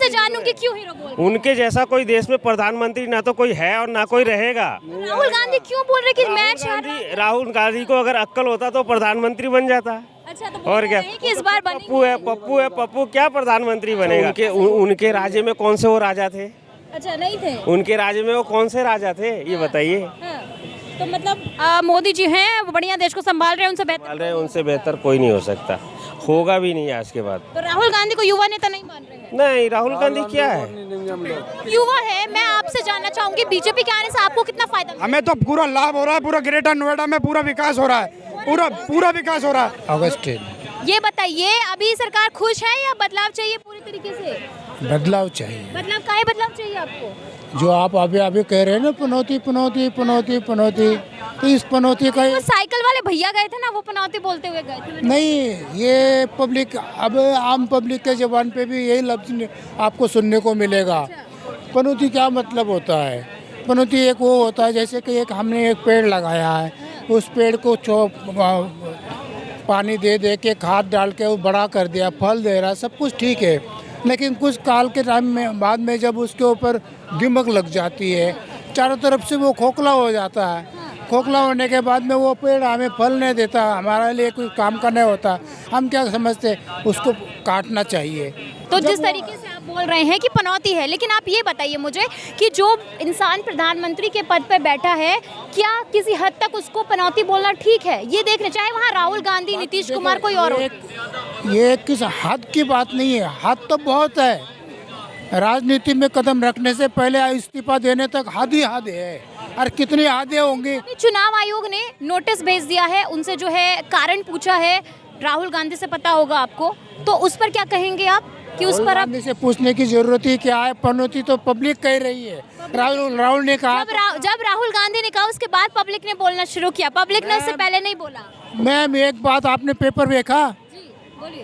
आपसे जानूं कि क्यों हीरो बोल रहे उनके जैसा कोई देश में प्रधानमंत्री ना तो कोई है और ना कोई रहेगा। हैं? राहुल गांधी क्यों बोल रहे कि मैच हार रहा है? राहुल गांधी को अगर अक्ल होता तो प्रधानमंत्री बन जाता। अच्छा, तो और क्या, कि इस बार बनेंगे। पप्पू क्या प्रधानमंत्री बनेगा? उनके राज्य में कौन से वो राजा थे? अच्छा, नहीं थे। उनके राज्य में वो कौन से राजा थे, ये बताइए। हाँ, तो मतलब मोदी जी हैं, वो बढ़िया देश को संभाल रहे हैं, उनसे बेहतर कोई नहीं हो सकता, होगा भी नहीं आज के बाद। तो राहुल गांधी को युवा नेता नहीं मान रहे हैं? नहीं, राहुल गांधी क्या है? युवा है। मैं आपसे जानना चाहूंगी बीजेपी के आने से आपको कितना फायदा मिला? हमें तो पूरा लाभ हो रहा है, पूरा ग्रेटर नोएडा में पूरा विकास हो रहा है, पूरा विकास हो रहा है। अगस्त ये बताइए, अभी सरकार खुश है या बदलाव चाहिए पूरी तरीके से? बदलाव चाहिए। बदलाव काहे बदलाव चाहिए आपको? जो आप अभी कह रहे हैं ना, पनौती, तो इस पनौती का वो साइकिल वाले भैया गए थे ना, वो पनौती बोलते हुए गए थे। नहीं, ये पब्लिक, अब आम पब्लिक के जबान पे भी यही लफ्ज आपको सुनने को मिलेगा। पनौती क्या मतलब होता है? पनौती एक वो होता है जैसे कि हमने एक पेड़ लगाया है, उस पेड़ को पानी दे के खाद डाल के वो बड़ा कर दिया, फल दे रहा, सब कुछ ठीक है। लेकिन कुछ काल के टाइम में बाद में जब उसके ऊपर दीमक लग जाती है, चारों तरफ से वो खोखला हो जाता है। खोखला होने के बाद में वो पेड़ हमें फल नहीं देता, हमारे लिए कोई काम का नहीं होता। हम क्या समझते, उसको काटना चाहिए। तो जिस तरीके से आप बोल रहे हैं कि पनौती है, लेकिन आप ये बताइए मुझे कि जो इंसान प्रधानमंत्री के पद पर बैठा है, क्या किसी हद तक उसको पनौती बोलना ठीक है? ये देखना चाहे वहाँ राहुल गांधी, नीतीश कुमार, कोई और हो। ये किस हद की बात नहीं है, हद तो बहुत है। राजनीति में कदम रखने से पहले इस्तीफा देने तक हद ही हद है, और कितनी हदें होंगी। चुनाव आयोग ने नोटिस भेज दिया है, उनसे जो है कारण पूछा है, राहुल गांधी से पता होगा आपको, तो उस पर क्या कहेंगे आप कि उस पर आप से पूछने की जरूरत ही क्या है? पनौती तो पब्लिक कह रही है। राहुल ने कहा, जब राहुल गांधी ने कहा उसके बाद पब्लिक ने बोलना शुरू किया, पब्लिक ने उससे पहले नहीं बोला। मैम एक बात, आपने पेपर देखा?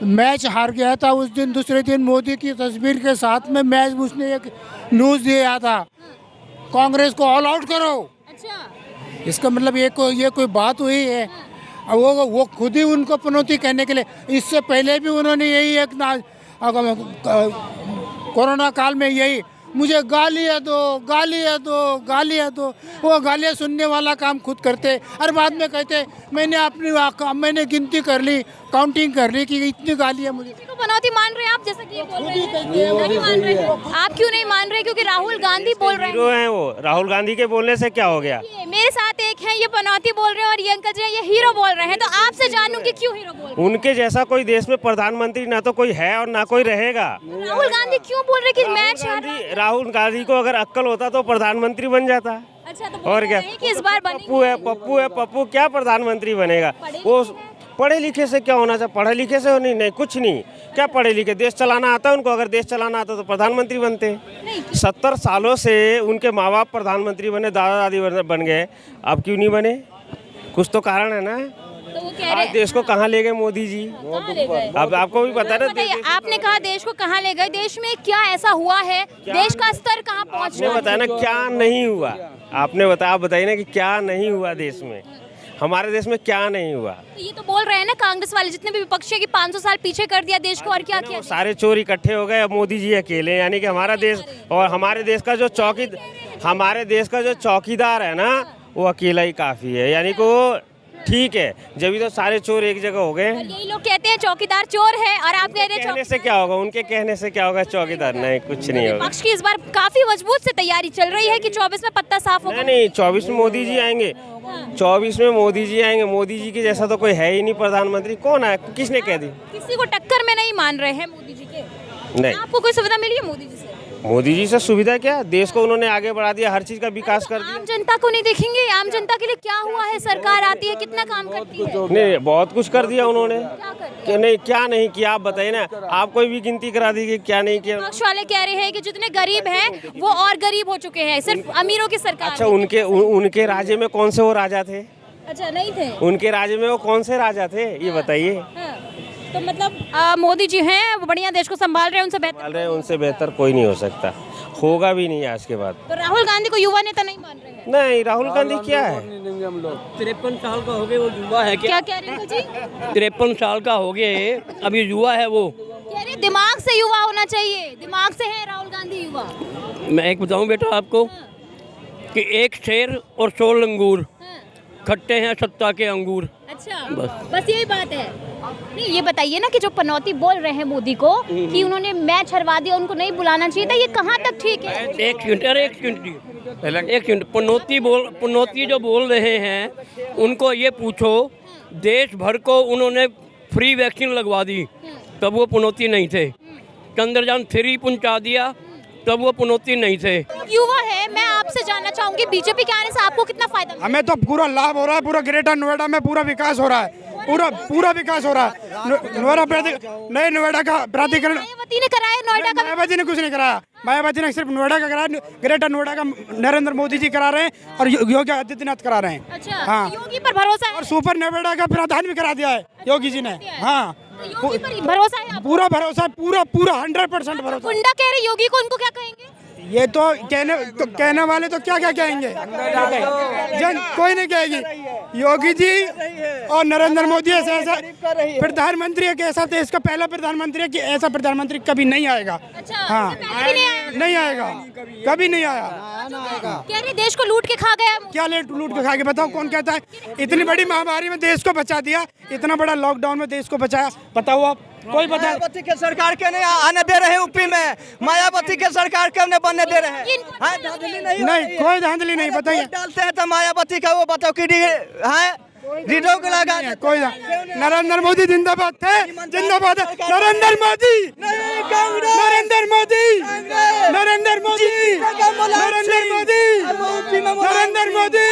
मैच हार गया था उस दिन, दूसरे दिन मोदी की तस्वीर के साथ में मैच, उसने एक न्यूज दिया था, कांग्रेस को ऑल आउट करो। अच्छा, इसका मतलब ये कोई बात हुई है? वो खुद ही उनको पनौती कहने के लिए, इससे पहले भी उन्होंने यही एक कोरोना काल में यही, मुझे गालियाँ दो, वो गालियाँ सुनने वाला काम खुद करते, और बाद में कहते मैंने गिनती कर ली, काउंटिंग कर ली कि इतनी गालियाँ मुझे। पनौती मान रहे हैं आप, जैसे कि ये बोल रहे हैं? नहीं मान रहे हैं। आप क्यों नहीं मान रहे? क्योंकि राहुल गांधी बोल रहे हैं। वो राहुल गांधी के बोलने से क्या हो गया? मेरे साथ एक है, ये पनौती बोल रहे हैं, और ये अंकल जी ये हीरो बोल रहे हैं। तो आपसे जानूं कि क्यों हीरो बोल रहे हैं? उनके जैसा कोई देश में प्रधानमंत्री ना तो कोई है और ना कोई रहेगा। राहुल गांधी क्यों बोल रहे कि मैच हार रहा है? राहुल गांधी को अगर अक्ल होता तो प्रधानमंत्री बन जाता। अच्छा, तो और क्या, कि इस बार पप्पू क्या प्रधानमंत्री बनेगा? वो पढ़े लिखे से क्या होना चाहिए? पढ़े लिखे से नहीं, कुछ नहीं। क्या पढ़े लिखे, देश चलाना आता है उनको? अगर देश चलाना आता तो प्रधानमंत्री बनते। 70 सालों से उनके माँ बाप प्रधानमंत्री बने, दादा दादी बन गए, अब क्यों नहीं बने? कुछ तो कारण है ना। तो वो कह रहे, आज देश को कहाँ ले गए मोदी जी? अब आपको भी पता है ना। आपने कहा देश को कहाँ ले गए, देश में क्या ऐसा हुआ है, देश का स्तर कहाँ पहुँच रहा है? बताया ना क्या नहीं हुआ, आपने बताया, आप बताइए ना कि क्या नहीं हुआ देश में, हमारे देश में क्या नहीं हुआ? तो ये तो बोल रहे हैं ना कांग्रेस वाले, जितने भी विपक्षी है कि 500 साल पीछे कर दिया देश को, और क्या किया? सारे चोर इकट्ठे हो गए, अब मोदी जी अकेले, यानी कि हमारा देश और हमारे देश का जो चौकीदार है ना, वो अकेला ही काफी है, यानी कि वो ठीक है। जब भी तो सारे चोर एक जगह हो गए। यही लोग कहते हैं चौकीदार चोर है, और आप कह रहे हैं कहने से क्या होगा? उनके कहने से क्या होगा? चौकीदार नहीं, कुछ नहीं होगा। विपक्ष की इस बार काफी मजबूत से तैयारी चल रही है कि 24 में पत्ता साफ होगा। नहीं, 24 में मोदी जी आएंगे, 24 में मोदी जी आएंगे। मोदी जी के जैसा तो कोई है ही नहीं प्रधानमंत्री। कौन है? किसने कह दी? किसी को टक्कर में नहीं मान रहे हैं मोदी जी के। नहीं, आपको कोई सुविधा मिली है मोदी जी से? मोदी जी से सुविधा क्या, देश को उन्होंने आगे बढ़ा दिया, हर चीज का विकास कर दिया। आम जनता को नहीं देखेंगे? आम जनता के लिए क्या हुआ है? सरकार आती है, कितना काम करती है? नहीं, बहुत कुछ कर दिया उन्होंने। क्या कर दिया? क्या नहीं किया, आप बताइए ना। आप कोई भी गिनती करा दीजिए, क्या नहीं किया। विपक्ष वाले कह रहे हैं कि जितने गरीब हैं वो और गरीब हो चुके हैं, सिर्फ अमीरों की सरकार। अच्छा, उनके राज्य में कौन से वो राजा थे? अच्छा, नहीं थे। उनके राज्य में वो कौन से राजा थे, ये बताइए। तो मतलब मोदी जी हैं, वो बढ़िया देश को संभाल रहे हैं, उनसे बेहतर कोई नहीं हो सकता, होगा भी नहीं आज के बाद। तो राहुल गांधी को युवा नेता नहीं मान रहे हैं? नहीं, राहुल गांधी क्या है? 53 साल का हो गया, वो युवा है क्या कह रहे हैं जी? 53 साल का हो गया है, अभी युवा है वो। कह रहे नहीं, दिमाग से युवा होना चाहिए, दिमाग से है राहुल गांधी युवा। मैं एक बताऊं बेटा आपको कि एक शेर और 100 लंगूर, खट्टे हैं सत्ता के अंगूर। अच्छा, बस। बस यही बात है। नहीं, ये बताइए ना कि जो पनौती बोल रहे हैं मोदी को कि उन्होंने मैच हरवा दिया, उनको नहीं बुलाना चाहिए था, ये कहाँ तक ठीक है? एक सेकंड पनौती जो बोल रहे हैं उनको ये पूछो, देश भर को उन्होंने फ्री वैक्सीन लगवा दी तब वो पनौती नहीं थे। चंद्रयान 3 पहुंचा दिया तब वो पनौती नहीं थे। युवा है, मैं आपसे जानना चाहूंगी बीजेपी के आने से आपको कितना फायदा मिला? हमें तो पूरा लाभ हो रहा है, पूरा ग्रेटर नोएडा में पूरा विकास हो रहा है, पूरा विकास हो रहा है। नए नोएडा का प्राधिकरण मायावती ने कराया, नोएडा का मायावती ने कुछ नहीं कराया, मायावती ने सिर्फ नोएडा का कराया, ग्रेटर नोएडा का नरेंद्र मोदी जी करा रहे हैं और योगी आदित्यनाथ करा रहे हैं। अच्छा, हाँ। योगी पर भरोसा है? और सुपर नोएडा का प्रावधान भी करा दिया है योगी जी ने। हाँ, तो योगी पर भरोसा है आपको? पूरा भरोसा, पूरा 100% भरोसा। गुंडा कह रहे योगी को, उनको क्या कहेंगे? ये तो कहने वाले तो क्या क्या कहेंगे, कोई नहीं कहेगी। योगी जी और नरेंद्र मोदी ऐसा प्रधानमंत्री है कि ऐसा देश का पहला प्रधानमंत्री है कि ऐसा प्रधानमंत्री कभी नहीं आएगा। अच्छा, हाँ, उससे पहले भी नहीं आया? नहीं आएगा, कभी नहीं आया। कह रहे देश को लूट के खा गया। क्या लूट के खा के, बताओ कौन कहता है? इतनी बड़ी महामारी में देश को बचा दिया, इतना बड़ा लॉकडाउन में देश को बचाया, बताओ आप, कोई बता? मायावती के सरकार के नहीं आने दे रहे यूपी में, मायावती के सरकार के नहीं बनने दे रहे हैं। हाँ, धांधली नहीं, कोई धांधली नहीं, बताइए। डालते हैं तो मायावती का वो बताओ कि रीडो को लगा कोई नरेंद्र मोदी जिंदाबाद थे, जिंदाबाद नरेंद्र मोदी, नरेंद्र मोदी, नरेंद्र मोदी, नरेंद्र मोदी, नरेंद्र मोदी।